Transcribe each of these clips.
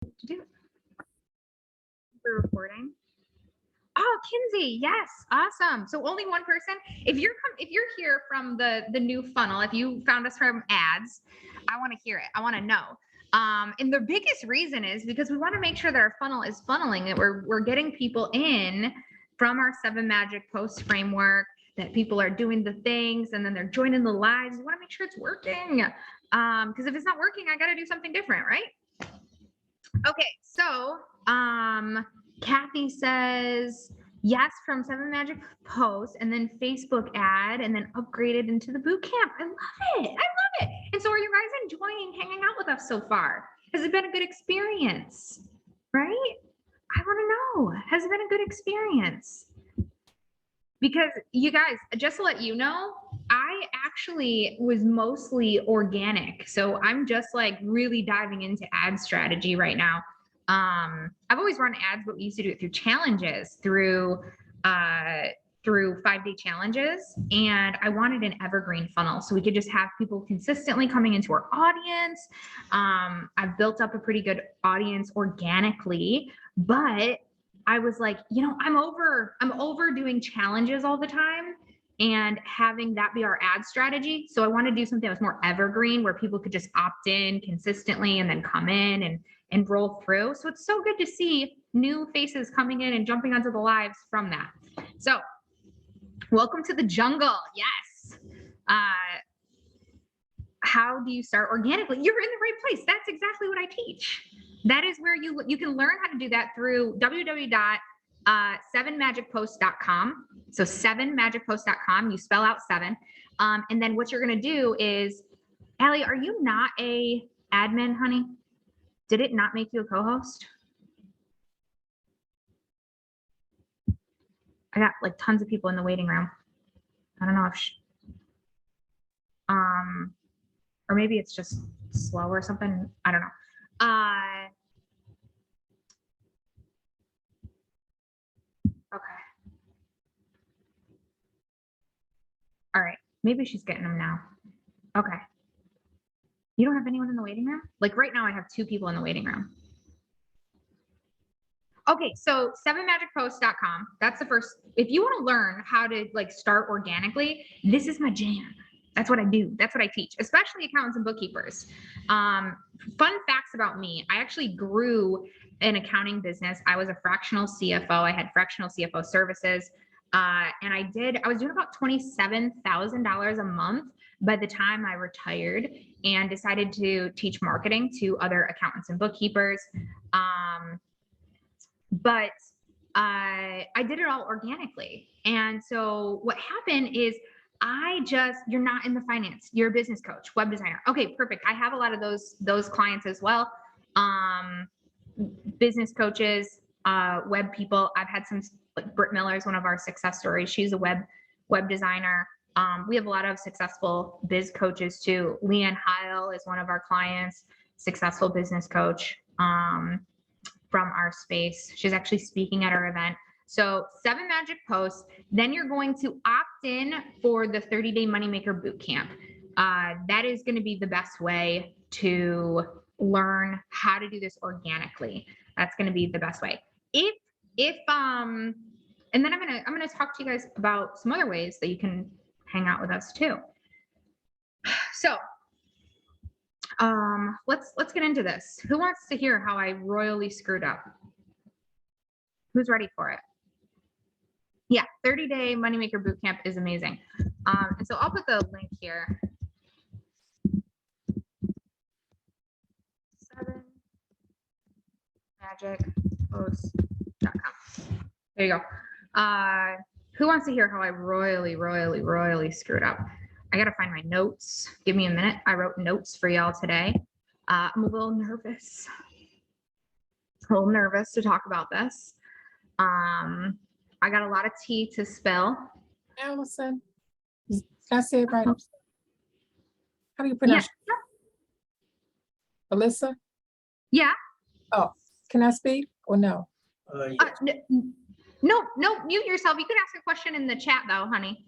We're recording. Oh, Kinsey, yes, awesome. So only one person. If you're here from the new funnel, if you found us from ads, I want to hear it. I want to know. And the biggest reason is because we want to make sure that our funnel is funneling, that we're getting people in from our 7 Magic Post framework, that people are doing the things and then they're joining the lives. We want to make sure it's working. Because if it's not working, I got to do something different, right? Okay, so Kathy says yes from 7 Magic Post and then Facebook ad and then upgraded into the boot camp. I love it. I love it. And so are you guys enjoying hanging out with us so far? Has it been a good experience? Right? I want to know. Has it been a good experience? Because you guys, just to let you know, I actually was mostly organic. So I'm just like really diving into ad strategy right now. I've always run ads, but we used to do it through challenges, through 5-day challenges. And I wanted an evergreen funnel so we could just have people consistently coming into our audience. I've built up a pretty good audience organically, but I was like, I'm over doing challenges all the time and having that be our ad strategy. So I want to do something that was more evergreen where people could just opt in consistently and then come in and roll through. So it's so good to see new faces coming in and jumping onto the lives from that. So welcome to the jungle. Yes. How do you start organically? You're in the right place. That's exactly what I teach. That is where you can learn how to do that through www.7magicpost.com. So 7magicpost.com, you spell out 7. And then what you're going to do is, Allie, are you not a admin, honey? Did it not make you a co-host? I got like tons of people in the waiting room. I don't know if or maybe it's just slow or something. I don't know. Okay. All right. Maybe she's getting them now. Okay. You don't have anyone in the waiting room? Like right now I have 2 people in the waiting room. Okay, so 7magicpost.com. That's the first. If you want to learn how to like start organically, this is my jam. That's what I do. That's what I teach, especially accountants and bookkeepers. Fun facts about me. I actually grew an accounting business. I was a fractional CFO. I had fractional CFO services. And I was doing about $27,000 a month by the time I retired and decided to teach marketing to other accountants and bookkeepers. But I did it all organically. And so what happened is you're not in the finance, you're a business coach, web designer. Okay, perfect. I have a lot of those clients as well. Business coaches, web people. I've had some, like Britt Miller is one of our success stories. She's a web designer. We have a lot of successful biz coaches too. Leanne Heil is one of our clients, successful business coach from our space. She's actually speaking at our event. So 7 Magic Posts, then you're going to opt in for the 30-day Moneymaker Bootcamp. That is going to be the best way to learn how to do this organically. That's going to be the best way. And then I'm gonna talk to you guys about some other ways that you can hang out with us too. So let's get into this. Who wants to hear how I royally screwed up? Who's ready for it? Yeah, 30-day Moneymaker Bootcamp is amazing. And so I'll put the link here. 7magicpost.com. There you go. Who wants to hear how I royally screwed up? I gotta find my notes. Give me a minute. I wrote notes for y'all today. I'm a little nervous. To talk about this. I got a lot of tea to spill. Allison, can I say it right? How do you pronounce it? Alyssa? Yeah. Oh, can I speak or no? Yes. No, mute yourself. You can ask a question in the chat though, honey.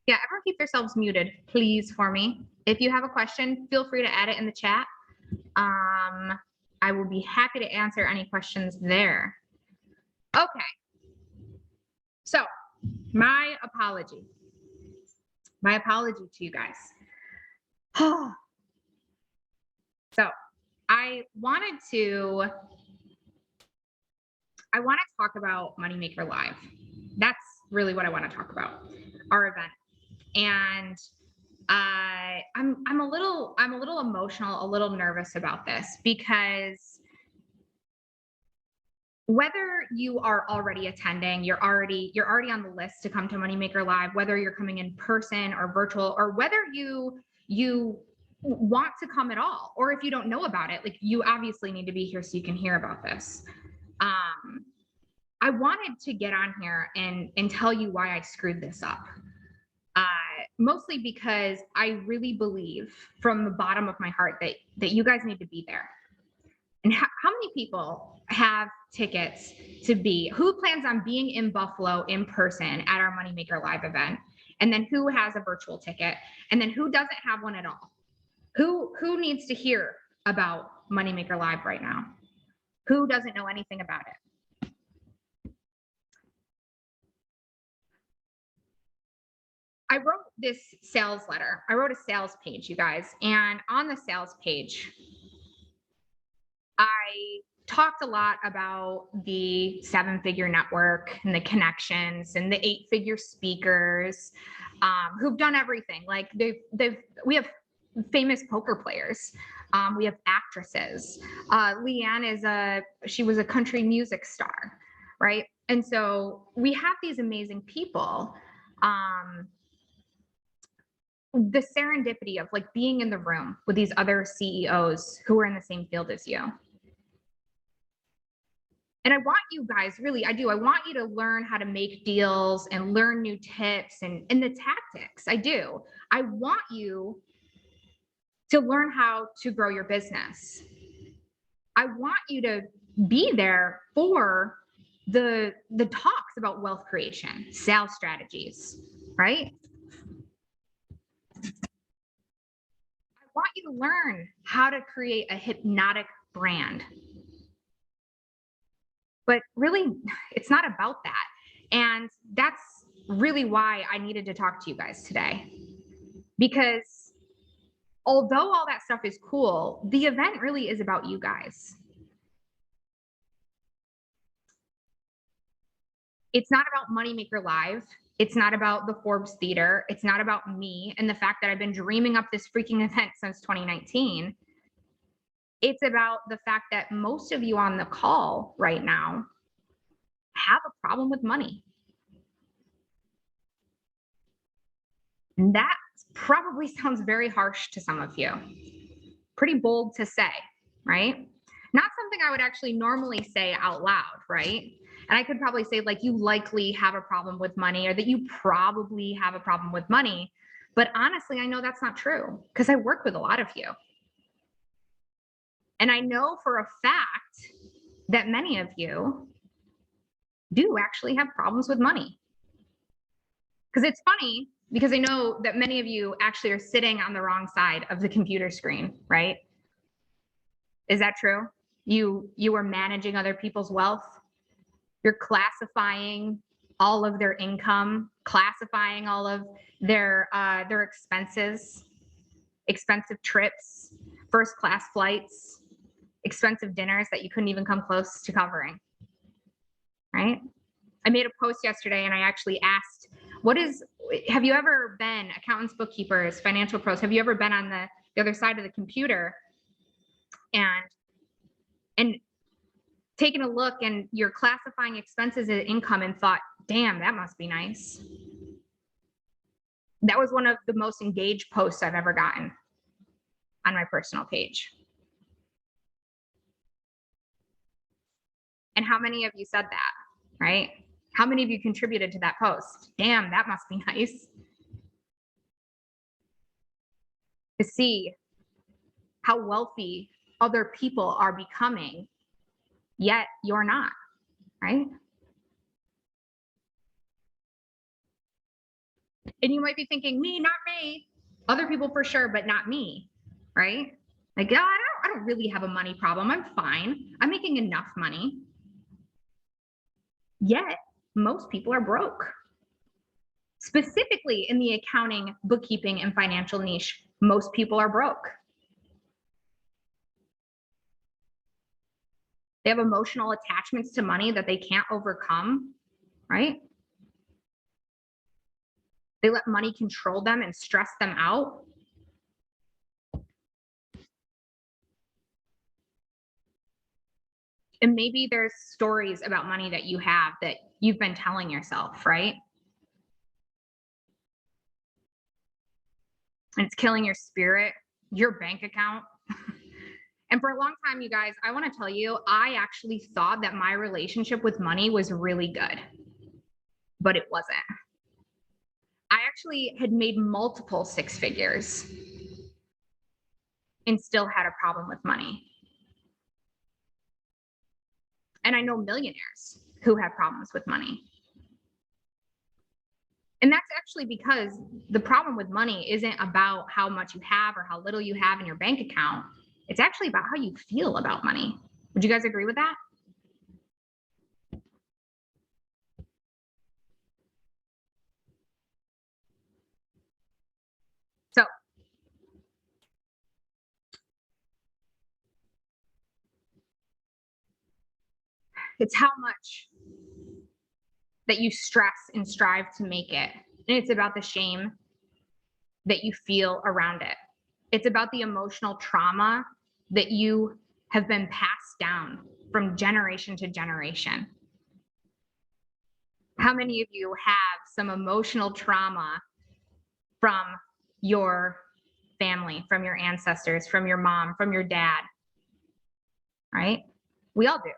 Yeah, everyone keep yourselves muted, please, for me. If you have a question, feel free to add it in the chat. would be happy to answer any questions there. Okay. So my apology to you guys. So I want to talk about Moneymaker Live. That's really what I want to talk about, our event. And I'm a little emotional, a little nervous about this, because whether you are already attending, you're already on the list to come to Moneymaker Live, whether you're coming in person or virtual, or whether you want to come at all, or if you don't know about it, like, you obviously need to be here so you can hear about this. I wanted to get on here and tell you why I screwed this up. Mostly because I really believe from the bottom of my heart that you guys need to be there. And how many people have tickets to be, who plans on being in Buffalo in person at our Moneymaker Live event? And then who has a virtual ticket? And then who doesn't have one at all? Who needs to hear about Moneymaker Live right now? Who doesn't know anything about it? I wrote this sales letter. I wrote a sales page, you guys. And on the sales page, I talked a lot about the 7-figure network and the connections and the 8-figure speakers who've done everything. Like we have famous poker players. We have actresses. Leanne she was a country music star, right? And so we have these amazing people. The serendipity of like being in the room with these other CEOs who are in the same field as you. And I want you guys, really, I do. I want you to learn how to make deals and learn new tips and the tactics. I do. I want you to learn how to grow your business. I want you to be there for the talks about wealth creation, sales strategies, right? I want you to learn how to create a hypnotic brand. But really, it's not about that. And that's really why I needed to talk to you guys today. Because although all that stuff is cool, the event really is about you guys. It's not about Moneymaker Live. It's not about the Forbes Theater. It's not about me and the fact that I've been dreaming up this freaking event since 2019. It's about the fact that most of you on the call right now have a problem with money. And that probably sounds very harsh to some of you. Pretty bold to say, right? Not something I would actually normally say out loud, right? And I could probably say, like, you likely have a problem with money, or that you probably have a problem with money. But honestly, I know that's not true, because I work with a lot of you. And I know for a fact that many of you do actually have problems with money. Because it's funny, because I know that many of you actually are sitting on the wrong side of the computer screen, right? Is that true? You are managing other people's wealth. You're classifying all of their income, classifying all of their expenses, expensive trips, first class flights, expensive dinners that you couldn't even come close to covering, right? I made a post yesterday and I actually asked, have you ever been, accountants, bookkeepers, financial pros, have you ever been on the other side of the computer and taken a look and you're classifying expenses as income and thought, damn, that must be nice? That was one of the most engaged posts I've ever gotten on my personal page. And how many of you said that, right? How many of you contributed to that post? Damn, that must be nice. To see how wealthy other people are becoming, yet you're not, right? And you might be thinking, me, not me. Other people for sure, but not me, right? Like, oh, I don't really have a money problem. I'm fine. I'm making enough money. Yet most people are broke. Specifically in the accounting, bookkeeping, and financial niche, most people are broke. They have emotional attachments to money that they can't overcome, right? They let money control them and stress them out. And maybe there's stories about money that you have that you've been telling yourself, right? And it's killing your spirit, your bank account. And for a long time, you guys, I want to tell you, I actually thought that my relationship with money was really good, but it wasn't. I actually had made multiple six figures and still had a problem with money. And I know millionaires who have problems with money. And that's actually because the problem with money isn't about how much you have or how little you have in your bank account. It's actually about how you feel about money. Would you guys agree with that? So it's how much that you stress and strive to make it. And it's about the shame that you feel around it. It's about the emotional trauma that you have been passed down from generation to generation. How many of you have some emotional trauma from your family, from your ancestors, from your mom, from your dad? Right? We all do.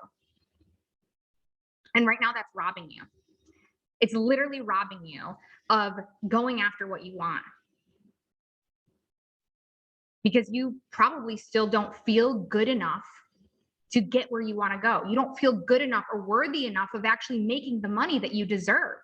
And right now, that's robbing you. It's literally robbing you of going after what you want. Because you probably still don't feel good enough to get where you want to go. You don't feel good enough or worthy enough of actually making the money that you deserve.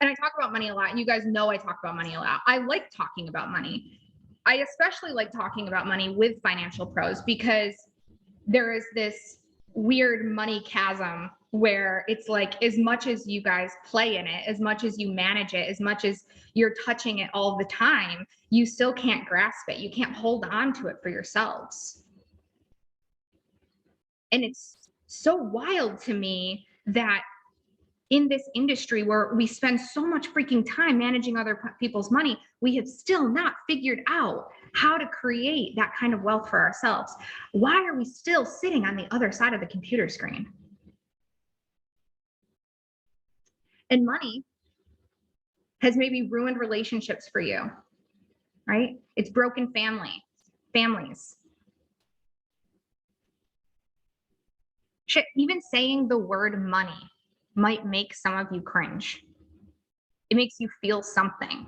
And I talk about money a lot, and you guys know I talk about money a lot. I like talking about money. I especially like talking about money with financial pros because there is this weird money chasm where it's like, as much as you guys play in it, as much as you manage it, as much as you're touching it all the time, you still can't grasp it. You can't hold on to it for yourselves. And it's so wild to me that in this industry where we spend so much freaking time managing other people's money, we have still not figured out how to create that kind of wealth for ourselves. Why are we still sitting on the other side of the computer screen? And money has maybe ruined relationships for you, right? It's broken families. Shit, even saying the word money might make some of you cringe. It makes you feel something.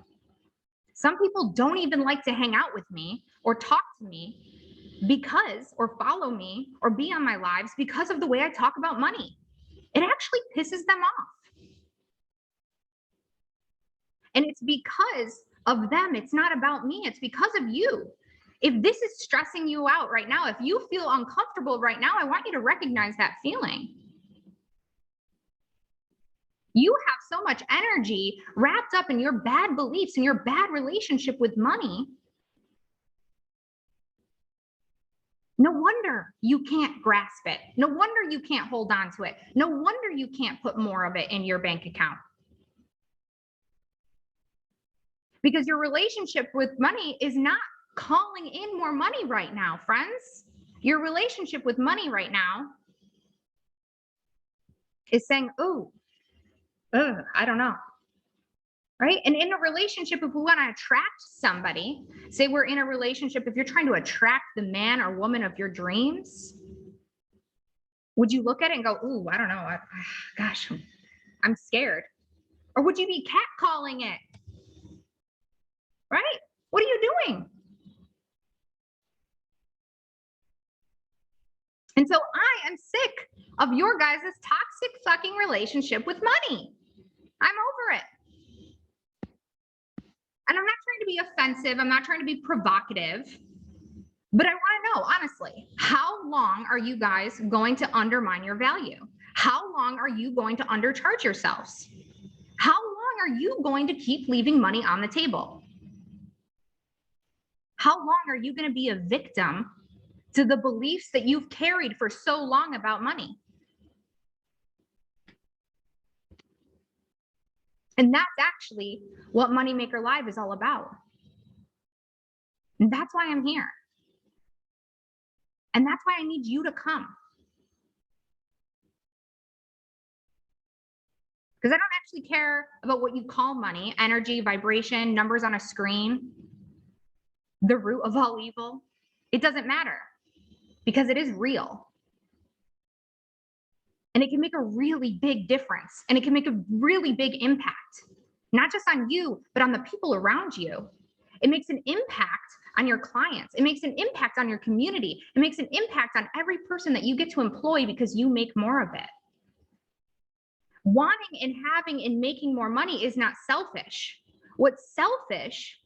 Some people don't even like to hang out with me or talk to me because, or follow me or be on my lives because of the way I talk about money. It actually pisses them off. And it's because of them. It's not about me. It's because of you. If this is stressing you out right now, if you feel uncomfortable right now, I want you to recognize that feeling. You have so much energy wrapped up in your bad beliefs and your bad relationship with money. No wonder you can't grasp it. No wonder you can't hold on to it. No wonder you can't put more of it in your bank account. Because your relationship with money is not calling in more money right now, friends. Your relationship with money right now is saying, oh, I don't know. Right? And in a relationship, if we want to attract somebody, say we're in a relationship, if you're trying to attract the man or woman of your dreams, would you look at it and go, ooh, I don't know. Gosh, I'm scared. Or would you be catcalling it? Right? What are you doing? And so I am sick of your guys' toxic fucking relationship with money. I'm over it. And I'm not trying to be offensive. I'm not trying to be provocative. But I want to know, honestly, how long are you guys going to undermine your value? How long are you going to undercharge yourselves? How long are you going to keep leaving money on the table? How long are you going to be a victim to the beliefs that you've carried for so long about money? And that's actually what Moneymaker Live is all about. And that's why I'm here. And that's why I need you to come. Because I don't actually care about what you call money, energy, vibration, numbers on a screen, the root of all evil. It doesn't matter because it is real. And it can make a really big difference. And it can make a really big impact, not just on you, but on the people around you. It makes an impact on your clients. It makes an impact on your community. It makes an impact on every person that you get to employ because you make more of it. Wanting and having and making more money is not selfish. What's selfish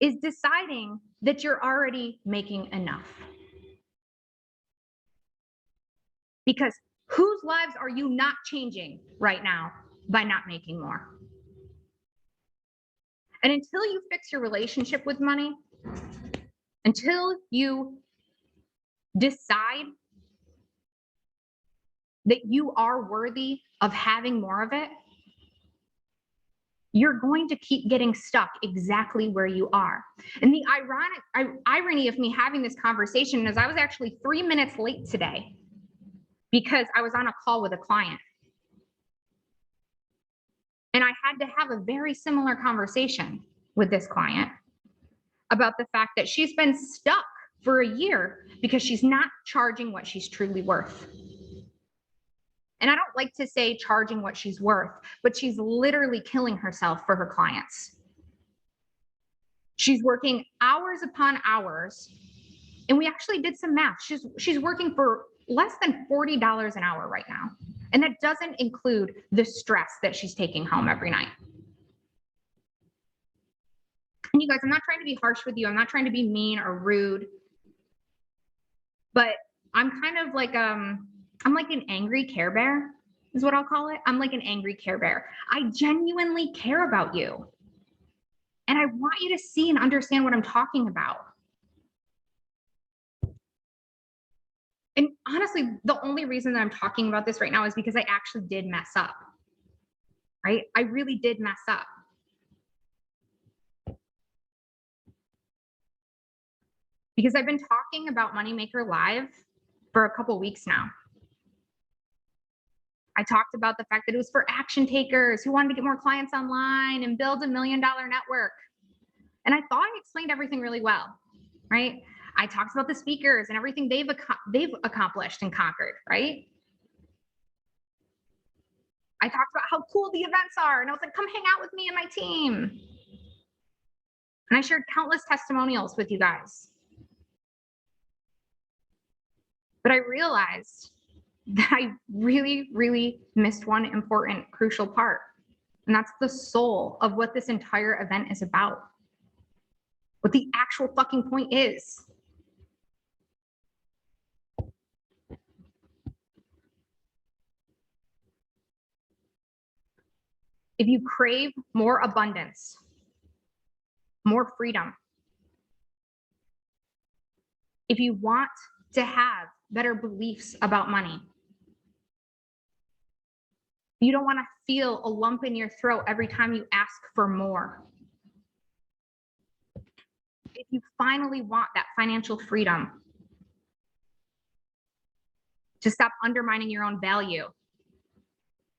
is deciding that you're already making enough. Because whose lives are you not changing right now by not making more? And until you fix your relationship with money, until you decide that you are worthy of having more of it, you're going to keep getting stuck exactly where you are. And the irony of me having this conversation is I was actually 3 minutes late today because I was on a call with a client. And I had to have a very similar conversation with this client about the fact that she's been stuck for a year because she's not charging what she's truly worth. And I don't like to say charging what she's worth, but she's literally killing herself for her clients. She's working hours upon hours. And we actually did some math. She's working for less than $40 an hour right now. And that doesn't include the stress that she's taking home every night. And you guys, I'm not trying to be harsh with you. I'm not trying to be mean or rude. But I'm kind of like I'm like an angry Care Bear is what I'll call it. I'm like an angry Care Bear. I genuinely care about you. And I want you to see and understand what I'm talking about. And honestly, the only reason that I'm talking about this right now is because I actually did mess up, right? I really did mess up. Because I've been talking about Moneymaker Live for a couple weeks now. I talked about the fact that it was for action takers who wanted to get more clients online and build $1 million network. And I thought I explained everything really well, right? I talked about the speakers and everything they've accomplished and conquered, right? I talked about how cool the events are. And I was like, come hang out with me and my team. And I shared countless testimonials with you guys. But I realized that I really, really missed one important, crucial part. And that's the soul of what this entire event is about. What the actual fucking point is. If you crave more abundance, more freedom, if you want to have better beliefs about money, you don't want to feel a lump in your throat every time you ask for more. If you finally want that financial freedom, to stop undermining your own value,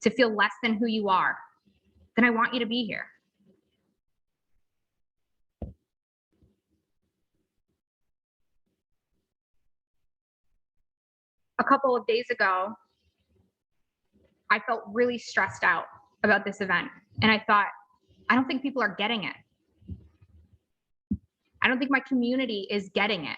to feel less than who you are, then I want you to be here. A couple of days ago, I felt really stressed out about this event. And I thought, I don't think people are getting it. I don't think my community is getting it.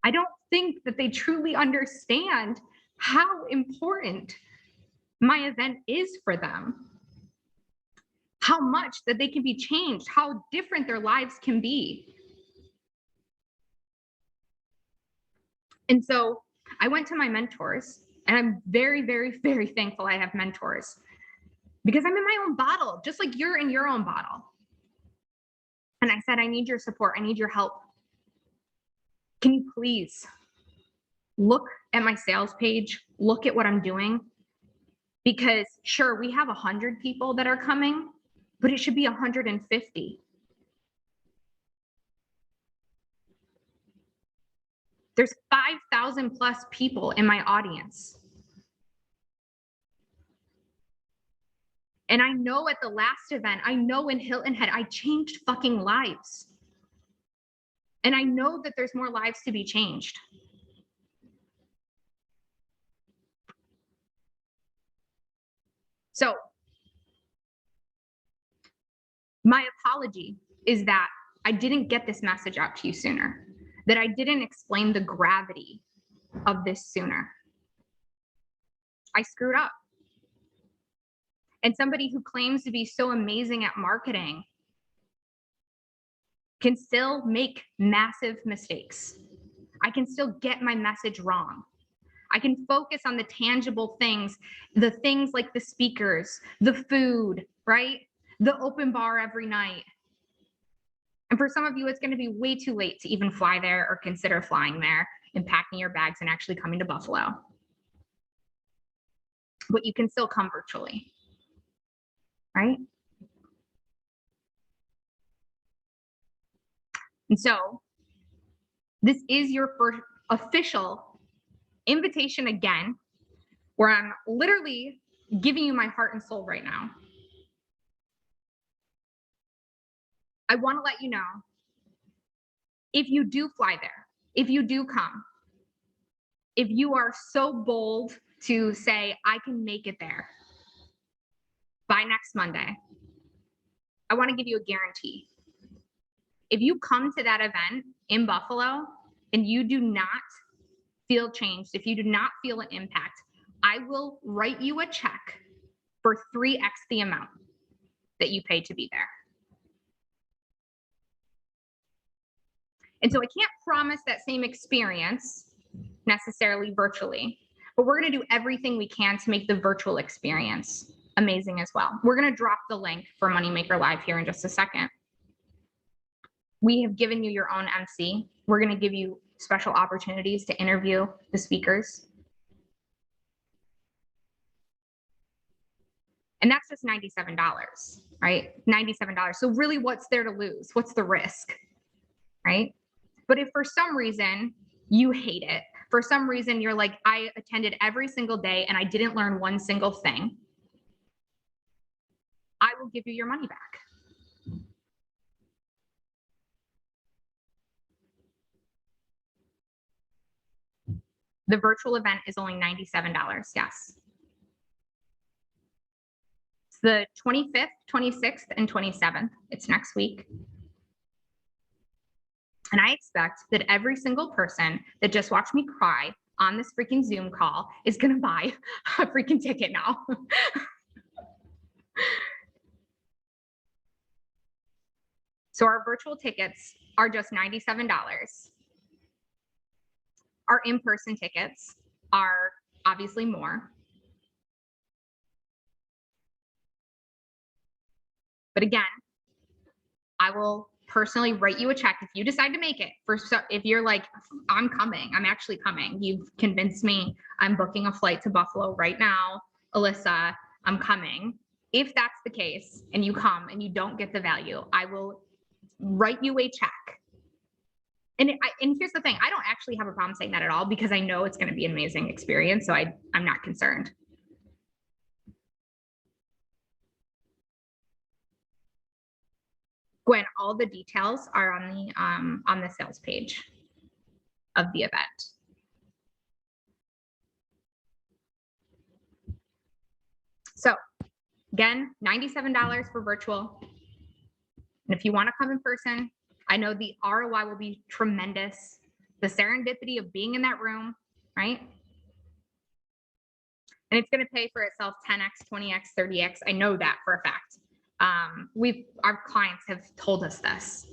I don't think that they truly understand how important my event is for them, how much that they can be changed, how different their lives can be. And so I went to my mentors, and I'm very, very, very thankful I have mentors because I'm in my own bottle, just like you're in your own bottle. And I said, I need your support. I need your help. Can you please look at my sales page, look at what I'm doing? Because sure, we have 100 people that are coming, but it should be 150. There's 5,000 plus people in my audience. And I know at the last event, I know in Hilton Head, I changed fucking lives. And I know that there's more lives to be changed. So my apology is that I didn't get this message out to you sooner, that I didn't explain the gravity of this sooner. I screwed up. And somebody who claims to be so amazing at marketing can still make massive mistakes. I can still get my message wrong. I can focus on the tangible things, the things like the speakers, the food, right? The open bar every night. And for some of you, it's going to be way too late to even fly there or consider flying there and packing your bags and actually coming to Buffalo. But you can still come virtually, right? And so this is your first official invitation again, where I'm literally giving you my heart and soul right now. I want to let you know, if you do fly there, if you do come, if you are so bold to say, I can make it there by next Monday, I want to give you a guarantee. If you come to that event in Buffalo and you do not feel changed, if you do not feel an impact, I will write you a check for 3x the amount that you paid to be there. And so I can't promise that same experience necessarily virtually, but we're going to do everything we can to make the virtual experience amazing as well. We're going to drop the link for Moneymaker Live here in just a second. We have given you your own MC. We're going to give you special opportunities to interview the speakers. And that's just $97, right? $97. So really, what's there to lose? What's the risk, right? But if for some reason you hate it, for some reason you're like, I attended every single day and I didn't learn one single thing, I will give you your money back. The virtual event is only $97, yes. It's the 25th, 26th, and 27th. It's next week. And I expect that every single person that just watched me cry on this freaking Zoom call is gonna buy a freaking ticket now. So our virtual tickets are just $97. Our in-person tickets are obviously more. But again, I will personally write you a check if you decide to make it. If you're like, I'm coming, I'm actually coming. You've convinced me. I'm booking a flight to Buffalo right now. Alyssa, I'm coming. If that's the case and you come and you don't get the value, I will write you a check. And here's the thing, I don't actually have a problem saying that at all because I know it's going to be an amazing experience. So I'm not concerned. Gwen, all the details are on the sales page of the event. So again, $97 for virtual. And if you want to come in person, I know the ROI will be tremendous. the serendipity of being in that room, right? And it's going to pay for itself 10x, 20x, 30x. I know that for a fact. Our clients have told us this.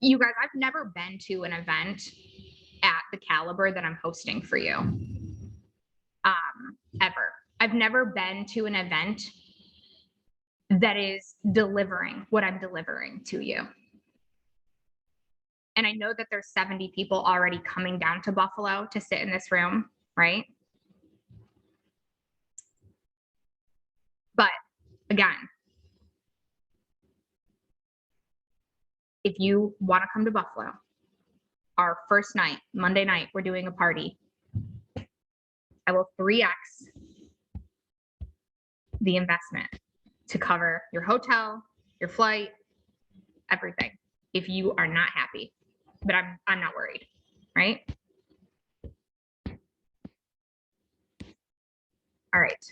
You guys, I've never been to an event at the caliber that I'm hosting for you. Ever. I've never been to an event that is delivering what I'm delivering to you. And I know that there's 70 people already coming down to Buffalo to sit in this room, right? But again, if you want to come to Buffalo, our first night, Monday night, we're doing a party. I will 3x the investment to cover your hotel, your flight, everything, if you are not happy. But I'm not worried, right? All right.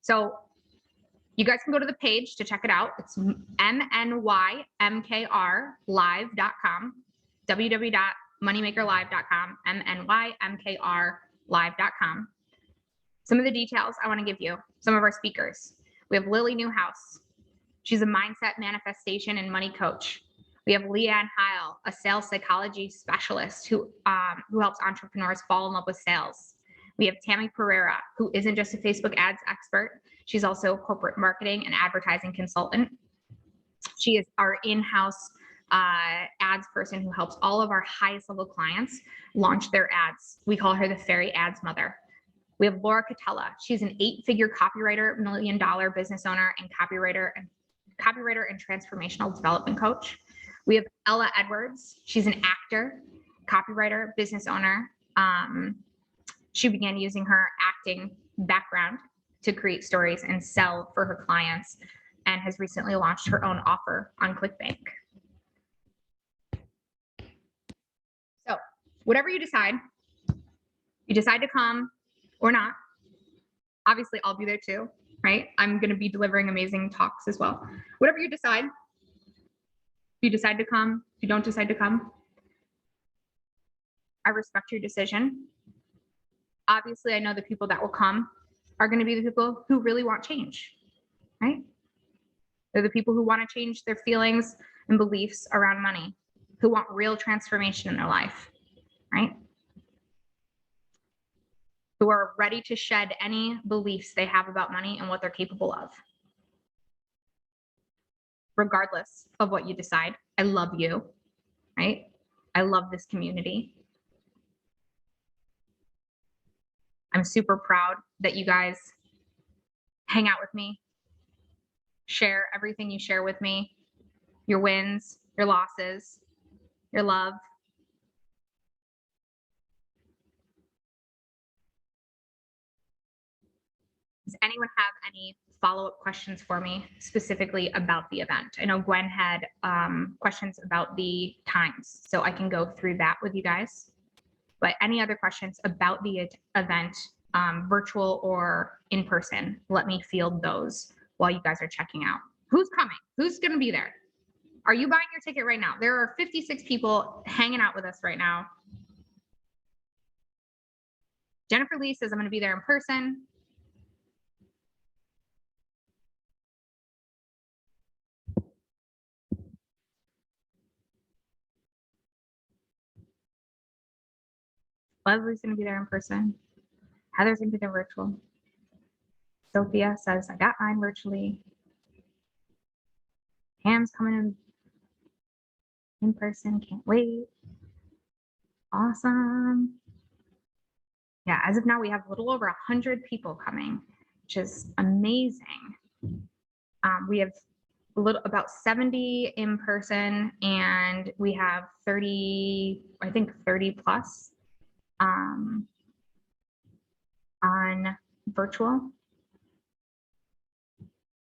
So you guys can go to the page to check it out. It's mnymkrlive.com, www.moneymakerlive.com, mnymkrlive.com. Some of the details I want to give you, some of our speakers. We have Lily Newhouse. She's a mindset, manifestation, and money coach. We have Leanne Heil, a sales psychology specialist who helps entrepreneurs fall in love with sales. We have Tammy Pereira, who isn't just a Facebook ads expert. She's also a corporate marketing and advertising consultant. She is our in-house ads person who helps all of our highest level clients launch their ads. We call her the fairy ads mother. We have Laura Catella. She's an 8-figure copywriter, $1 million business owner, and copywriter and transformational development coach. We have Ella Edwards. She's an actor, copywriter, business owner. She began using her acting background to create stories and sell for her clients, and has recently launched her own offer on ClickBank. So whatever you decide to come or not, obviously I'll be there too, right? I'm going to be delivering amazing talks as well. Whatever you decide, if you decide to come, if you don't decide to come, I respect your decision. Obviously, I know the people that will come are going to be the people who really want change, right? They're the people who want to change their feelings and beliefs around money, who want real transformation in their life, right? Who are ready to shed any beliefs they have about money and what they're capable of. Regardless of what you decide, I love you, right? I love this community. I'm super proud that you guys hang out with me, share everything you share with me, your wins, your losses, your love. Does anyone have any follow-up questions for me specifically about the event? I know Gwen had questions about the times, so I can go through that with you guys. But any other questions about the event, virtual or in person, let me field those while you guys are checking out. Who's coming? Who's going to be there? Are you buying your ticket right now? There are 56 people hanging out with us right now. Jennifer Lee says, I'm going to be there in person. Leslie's going to be there in person. Heather's going to be there virtual. Sophia says, I got mine virtually. Pam's coming in person. Can't wait. Awesome. Yeah, as of now, we have a little over 100 people coming, which is amazing. We have about 70 in person, and we have 30, I think 30 plus on virtual.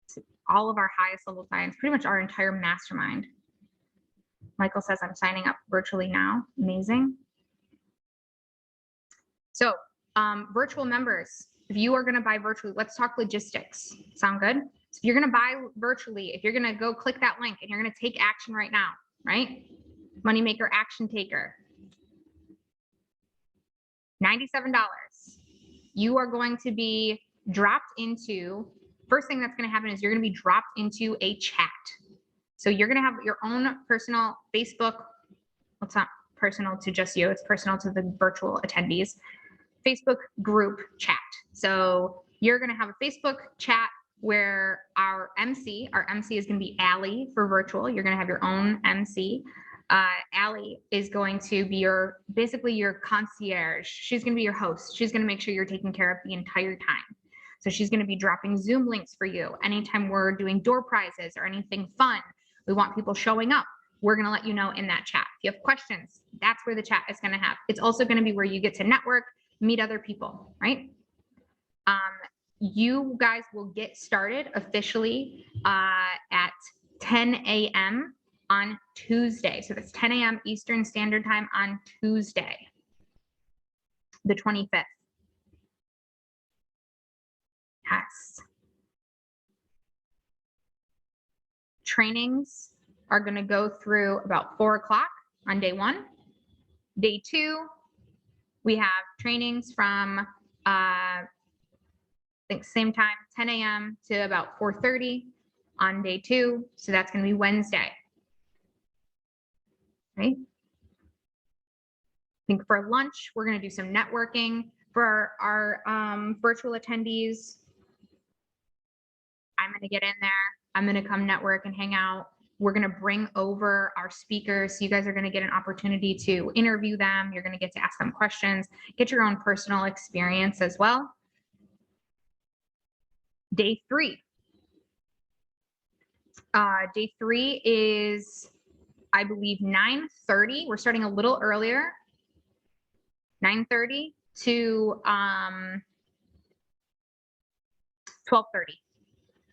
So all of our highest level clients, pretty much our entire mastermind. Michael says, I'm signing up virtually now. Amazing. So virtual members, if you are going to buy virtually, let's talk logistics. Sound good? So if you're going to buy virtually, if you're going to go click that link and you're going to take action right now, right? Moneymaker action taker. $97. You are going to be dropped into, first thing that's going to happen is you're going to be dropped into a chat. So you're going to have your own personal Facebook. Well, it's not personal to just you, it's personal to the virtual attendees. Facebook group chat. So you're going to have a Facebook chat where our MC is going to be Allie for virtual. You're going to have your own MC. Allie is going to be basically your concierge. She's going to be your host. She's going to make sure you're taken care of the entire time. So she's going to be dropping Zoom links for you. Anytime we're doing door prizes or anything fun, we want people showing up. We're going to let you know in that chat. If you have questions, that's where the chat is going to have. It's also going to be where you get to network, meet other people, right? You guys will get started officially at 10 a.m. on Tuesday. So that's 10 a.m. Eastern Standard Time on Tuesday, the 25th. Yes. Trainings are going to go through about 4 o'clock on day 1. Day 2, we have trainings from I think same time, 10 a.m. to about 4:30 on day 2. So that's going to be Wednesday. Right? I think for lunch, we're going to do some networking for our virtual attendees. I'm going to get in there. I'm going to come network and hang out. We're going to bring over our speakers. So you guys are going to get an opportunity to interview them. You're going to get to ask them questions, get your own personal experience as well. Day 3. Day 3 is, I believe, 9:30. We're starting a little earlier. 9:30 to 12:30.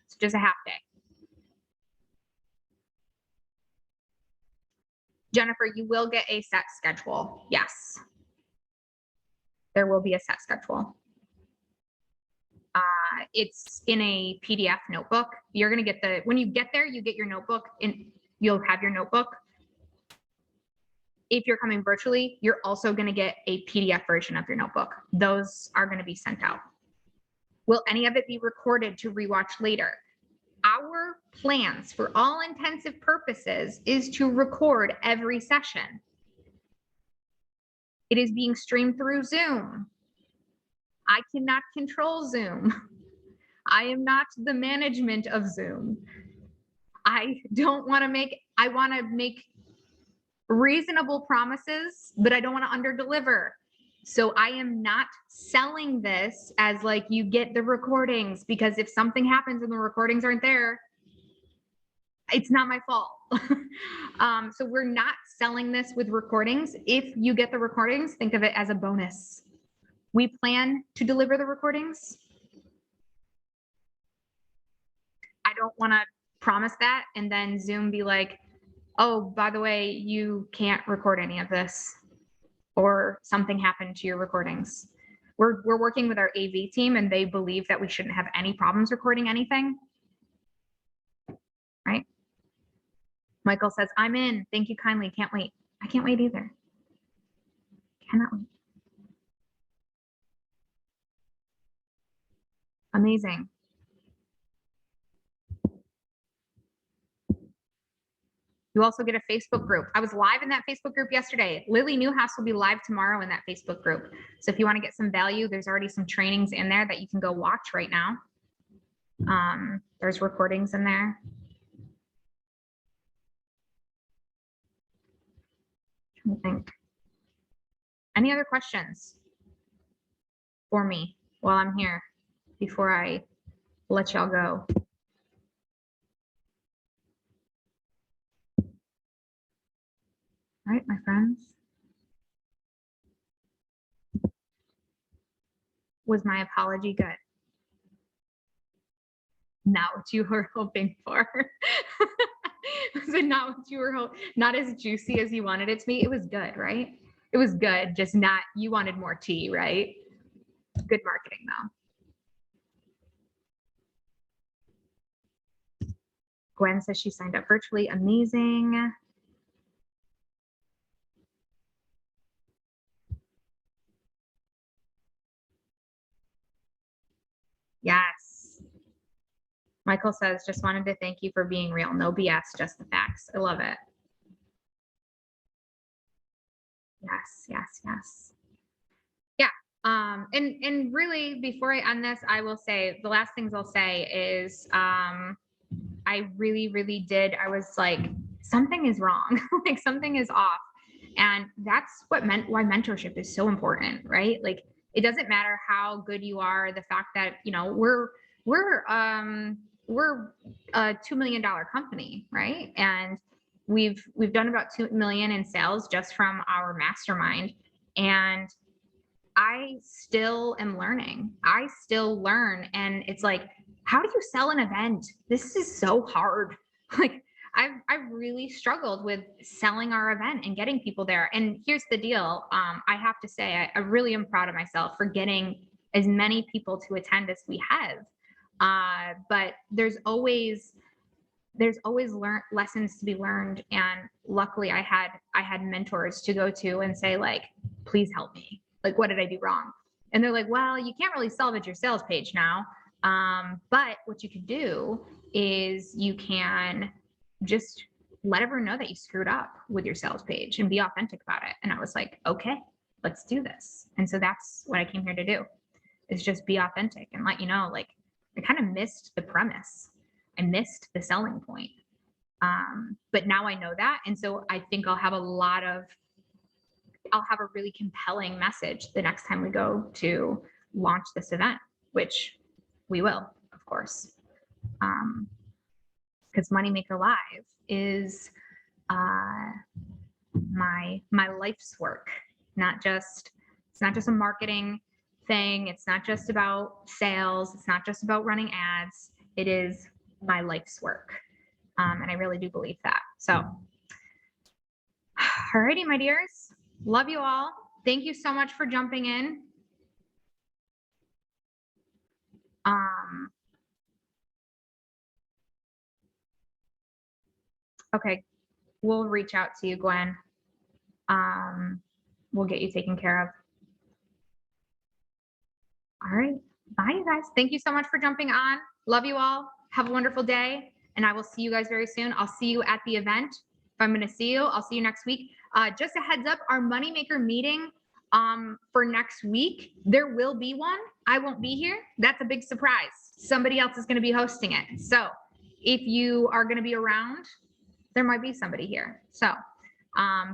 It's just a half day. Jennifer, you will get a set schedule. Yes. There will be a set schedule. It's in a PDF notebook. You're going to get when you get there, you get your notebook and you'll have your notebook. If you're coming virtually, you're also going to get a PDF version of your notebook. Those are going to be sent out. Will any of it be recorded to rewatch later? Our plans, for all intensive purposes, is to record every session. It is being streamed through Zoom. I cannot control Zoom. I am not the management of Zoom. I want to make reasonable promises, but I don't want to underdeliver. So I am not selling this as like you get the recordings, because if something happens and the recordings aren't there, it's not my fault. So we're not selling this with recordings. If you get the recordings, think of it as a bonus. We plan to deliver the recordings. I don't want to promise that and then Zoom be like, oh, by the way, you can't record any of this, or something happened to your recordings. We're working with our AV team and they believe that we shouldn't have any problems recording anything. Right? Michael says, I'm in. Thank you kindly. Can't wait. I can't wait either. Cannot wait. Amazing. You also get a Facebook group. I was live in that Facebook group yesterday. Lily Newhouse will be live tomorrow in that Facebook group. So if you want to get some value, there's already some trainings in there that you can go watch right now. There's recordings in there. I think. Any other questions for me while I'm here before I let y'all go? All right, my friends. Was my apology good? Not what you were hoping for. Was it not what you were hoping? Not as juicy as you wanted it to be? It was good, right? It was good, just not, you wanted more tea, right? Good marketing though. Gwen says she signed up virtually. Amazing. Yes. Michael says, just wanted to thank you for being real. No BS, just the facts. I love it. Yes, yes, yes. Yeah. And really before I end this, I will say the last things I'll say is I really, really did. I was like, something is wrong, like something is off. And that's what meant why mentorship is so important, right? Like it doesn't matter how good you are, the fact that, you know, we're a $2 million company, right? And we've done about 2 million in sales just from our mastermind. And I still am learning. I still learn. And it's like, how do you sell an event? This is so hard. Like I've really struggled with selling our event and getting people there. And here's the deal. I have to say, I really am proud of myself for getting as many people to attend as we have. But there's always lessons to be learned. And luckily I had mentors to go to and say like, please help me. Like, what did I do wrong? And they're like, well, you can't really salvage your sales page now. But what you can do is you can just let everyone know that you screwed up with your sales page and be authentic about it. And I was like, okay, let's do this. And so that's what I came here to do, is just be authentic and let you know, like, I kind of missed the premise. I missed the selling point. But now I know that. And so I think I'll have a really compelling message the next time we go to launch this event, which we will, of course. Because Moneymaker Live is my life's work. It's not just a marketing thing. It's not just about sales. It's not just about running ads. It is my life's work. And I really do believe that. So, alrighty, my dears. Love you all. Thank you so much for jumping in. Okay, we'll reach out to you, Gwen. We'll get you taken care of. All right. Bye, you guys. Thank you so much for jumping on. Love you all. Have a wonderful day. And I will see you guys very soon. I'll see you at the event. If I'm going to see you, I'll see you next week. Just a heads up, our Moneymaker meeting for next week, there will be one. I won't be here. That's a big surprise. Somebody else is going to be hosting it. So if you are going to be around, there might be somebody here. So,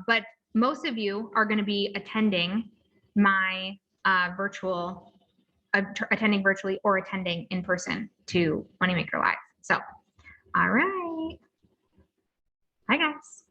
but most of you are going to be attending my attending virtually or attending in person to Moneymaker Live. So, all right. Bye, guys.